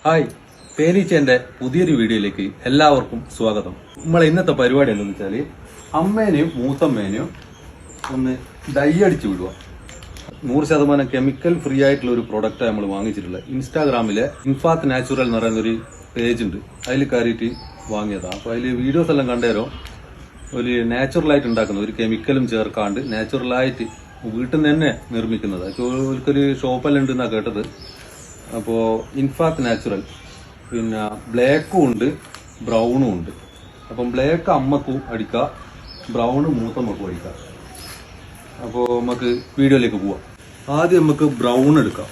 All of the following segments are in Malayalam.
ഹായ്, തേനീച്ചേന്റെ പുതിയൊരു വീഡിയോയിലേക്ക് എല്ലാവർക്കും സ്വാഗതം. നമ്മളെ ഇന്നത്തെ പരിപാടി എന്താണെന്ന് വെച്ചാല് അമ്മേനെയും മൂത്തമ്മേനെയും ഒന്ന് ഡൈ അടിച്ചു വിടുക. 100% കെമിക്കൽ ഫ്രീ ആയിട്ടുള്ള ഒരു പ്രൊഡക്റ്റാണ് നമ്മൾ വാങ്ങിച്ചിട്ടുള്ളത്. ഇൻസ്റ്റാഗ്രാമിലെ ഇൻഫാത്ത് നാച്ചുറൽ എന്ന് പറയുന്ന ഒരു പേജ് ഉണ്ട്, അതിൽ കയറിയിട്ട് വാങ്ങിയതാണ്. അപ്പോൾ അതിൽ വീഡിയോസ് എല്ലാം കണ്ടേരോ ഒരു നാച്ചുറലായിട്ട് ഉണ്ടാക്കുന്നത്, ഒരു കെമിക്കലും ചേർക്കാണ്ട് നാച്ചുറലായിട്ട് വീട്ടിൽ നിന്ന് തന്നെ നിർമ്മിക്കുന്നത്. ഒരു ഷോപ്പെല്ലാം ഉണ്ടെന്നാണ് കേട്ടത്. അപ്പോൾ ഇൻഫാത്ത് നാച്ചുറൽ, പിന്നെ ബ്ലാക്കും ഉണ്ട് ബ്രൗണും ഉണ്ട്. അപ്പം ബ്ലാക്ക് അമ്മക്കും അടിക്കാം, ബ്രൗണ് മൂത്തമ്മക്കും അടിക്കാം. അപ്പോൾ നമുക്ക് വീഡിയോയിലേക്ക് പോവാം. ആദ്യം നമുക്ക് ബ്രൗൺ എടുക്കാം.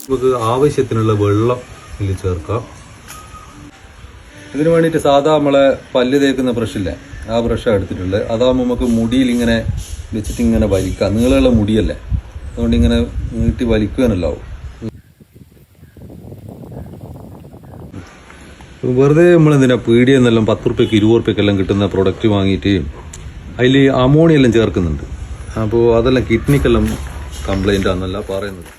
നമുക്ക് ആവശ്യത്തിനുള്ള വെള്ളം ഇതിൽ ചേർക്കാം. ഇതിനു വേണ്ടിയിട്ട് സാധാ നമ്മളെ പല്ല് തേക്കുന്ന ബ്രഷില്ലേ, ആ ബ്രഷാണ് എടുത്തിട്ടുള്ളത്. അതാകുമ്പോൾ നമുക്ക് മുടിയിൽ ഇങ്ങനെ വെച്ചിട്ട് ഇങ്ങനെ വലിക്കാം. നീളമുള്ള മുടിയല്ലേ, അതുകൊണ്ട് ഇങ്ങനെ നീട്ടി വലിക്കുവാനല്ലാവും. വെറുതെ നമ്മളെന്തിനാ പീടിയെന്നെല്ലാം 10 റുപ്യക്ക് 20 റുപ്യക്കെല്ലാം കിട്ടുന്ന പ്രൊഡക്റ്റ് വാങ്ങിയിട്ട് അതിൽ അമോണിയെല്ലാം ചേർക്കുന്നുണ്ട്. അപ്പോൾ അതെല്ലാം കിഡ്നിക്കെല്ലാം കംപ്ലൈൻ്റ് ആണെന്നല്ല പറയുന്നത്.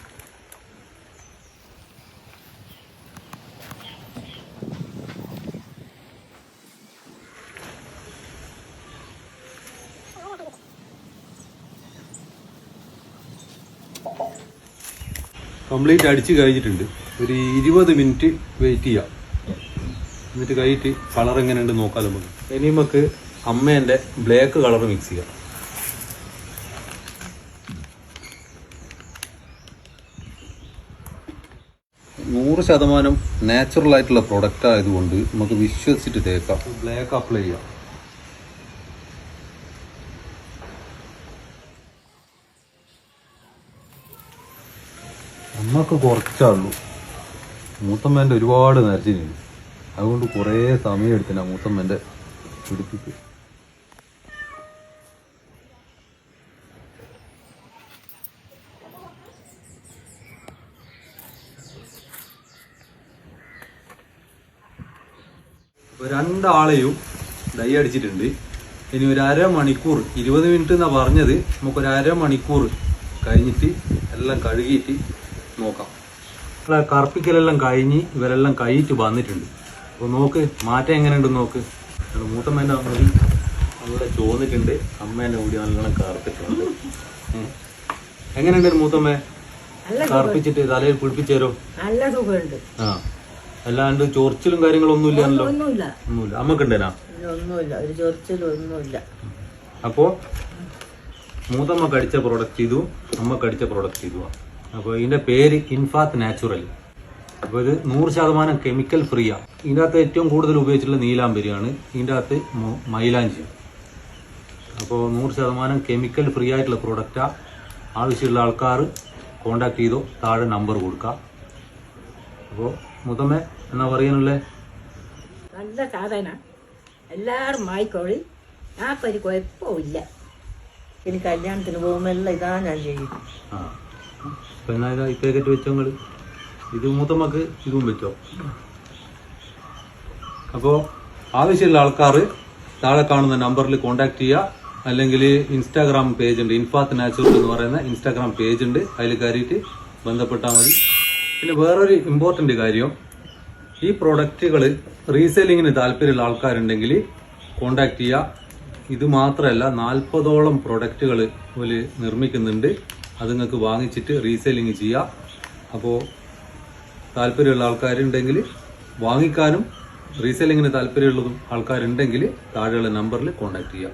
കംപ്ലീറ്റ് അടിച്ച് കഴിഞ്ഞിട്ടുണ്ട്. ഒരു 20 മിനിറ്റ് വെയിറ്റ് ചെയ്യാം. എന്നിട്ട് കഴിഞ്ഞിട്ട് കളർ എങ്ങനെയുണ്ട് നോക്കാം നമുക്ക്. ഇനി നമുക്ക് അമ്മേൻ്റെ ബ്ലാക്ക് കളർ മിക്സ് ചെയ്യാം. %100 നാച്ചുറൽ ആയിട്ടുള്ള പ്രൊഡക്റ്റ് ആയതുകൊണ്ട് നമുക്ക് വിശ്വസിച്ചിട്ട് തേക്കാം. ബ്ലാക്ക് അപ്ലൈ ചെയ്യാം. അമ്മക്ക് കുറച്ചാളുള്ളൂ, മൂത്തമ്മേൻ്റെ ഒരുപാട് നരച്ചിട്ടുണ്ട്. അതുകൊണ്ട് കുറേ സമയം എടുത്തില്ല മൂത്തമ്മേൻ്റെ പിടിപ്പിക്ക്. ഇപ്പോൾ 2 ആളെയും ഡൈ അടിച്ചിട്ടുണ്ട്. ഇനി ഒരു അരമണിക്കൂർ, 20 മിനിറ്റ് എന്നാണ് പറഞ്ഞത്, നമുക്കൊരു അരമണിക്കൂർ കഴിഞ്ഞിട്ട് എല്ലാം കഴുകിയിട്ട് നോക്കാം. കറുപ്പിക്കലെല്ലാം കഴിഞ്ഞ് ഇവരെല്ലാം കഴിഞ്ഞിട്ട് വന്നിട്ടുണ്ട്. അപ്പോൾ നോക്ക് മാറ്റം എങ്ങനെയുണ്ടെന്ന് നോക്ക്. മൂത്തമ്മേൻ്റെ മുടി അവിടെ ചോന്നിട്ടുണ്ട്, അമ്മേൻ്റെ മുടി നല്ലോണം കറുപ്പിട്ടുണ്ട്. എങ്ങനെയുണ്ട് മൂത്തമ്മേ? കറുപ്പിച്ചിട്ട് തലയിൽ കുളിപ്പിച്ചേരോ? നല്ല സുഖമുണ്ട്. ആ, അല്ലാണ്ട് ചൊറിച്ചിലും കാര്യങ്ങളൊന്നും ഇല്ലല്ലോ? ഒന്നുമില്ല. അമ്മക്കുണ്ടേനാ? ഒന്നുമില്ല, ഒരു ചൊറിച്ചിലും ഒന്നുമില്ല. അപ്പോൾ മൂത്തമ്മ കടിച്ച പ്രൊഡക്റ്റ് ഇതും അമ്മ കടിച്ച പ്രൊഡക്റ്റ് ഇതുമാണ്. അപ്പോൾ ഇതിൻ്റെ പേര് ഇൻഫാത്ത് നാച്ചുറൽ. അപ്പോൾ ഇത് 100% കെമിക്കൽ ഫ്രീ ആണ്. ഇതിൻ്റെ അകത്ത് ഏറ്റവും കൂടുതൽ ഉപയോഗിച്ചിട്ടുള്ള നീലാംബരിയാണ്, ഇതിൻ്റെ അകത്ത് മൈലാഞ്ചി. അപ്പോൾ 100% കെമിക്കൽ ഫ്രീ ആയിട്ടുള്ള പ്രൊഡക്റ്റാണ്. ആവശ്യമുള്ള ആൾക്കാർ കോണ്ടാക്ട് ചെയ്തോ, താഴെ നമ്പർ കൊടുക്കാം. അപ്പോൾ മുതമ്മ എന്നാ പറയാനുള്ളത്? നല്ല സാധന, എല്ലാവരും വായിക്കോളി. ഞാക്കൊരു കുഴപ്പമില്ല. ഇനി കല്യാണത്തിന് പോകുമ്പോൾ എല്ലാം ഇതാ ഞാൻ ചെയ്യും. ആ, അപ്പം എന്നാ ഇതാ ഈ പാക്കറ്റ് വെച്ചോ നിങ്ങൾ. ഇത് മൂത്തമ്മക്ക് ഇതും വെച്ചോ. അപ്പോൾ ആവശ്യമുള്ള ആൾക്കാർ താഴെ കാണുന്ന നമ്പറിൽ കോണ്ടാക്ട് ചെയ്യുക. അല്ലെങ്കിൽ ഇൻസ്റ്റാഗ്രാം പേജ് ഉണ്ട്, ഇൻഫാത്ത് നാച്ചുറൽ എന്ന് പറയുന്ന ഇൻസ്റ്റാഗ്രാം പേജ് ഉണ്ട്, അതിൽ കയറിയിട്ട് ബന്ധപ്പെട്ടാൽ മതി. പിന്നെ വേറൊരു ഇമ്പോർട്ടൻ്റ് കാര്യം, ഈ പ്രൊഡക്റ്റുകൾ റീസെല്ലിങ്ങിന് താല്പര്യമുള്ള ആൾക്കാരുണ്ടെങ്കിൽ കോണ്ടാക്ട് ചെയ്യുക. ഇത് മാത്രമല്ല 40ഓളം പ്രൊഡക്റ്റുകൾ ഒരു നിർമ്മിക്കുന്നുണ്ട്. അത് നിങ്ങൾക്ക് വാങ്ങിച്ചിട്ട് റീസെല്ലിങ് ചെയ്യാം. അപ്പോൾ താല്പര്യമുള്ള ആൾക്കാരുണ്ടെങ്കിൽ വാങ്ങിക്കാനും റീസെല്ലിങ്ങിന് താല്പര്യമുള്ളതും ആൾക്കാരുണ്ടെങ്കിൽ താഴെയുള്ള നമ്പറിൽ കോണ്ടാക്ട് ചെയ്യാം.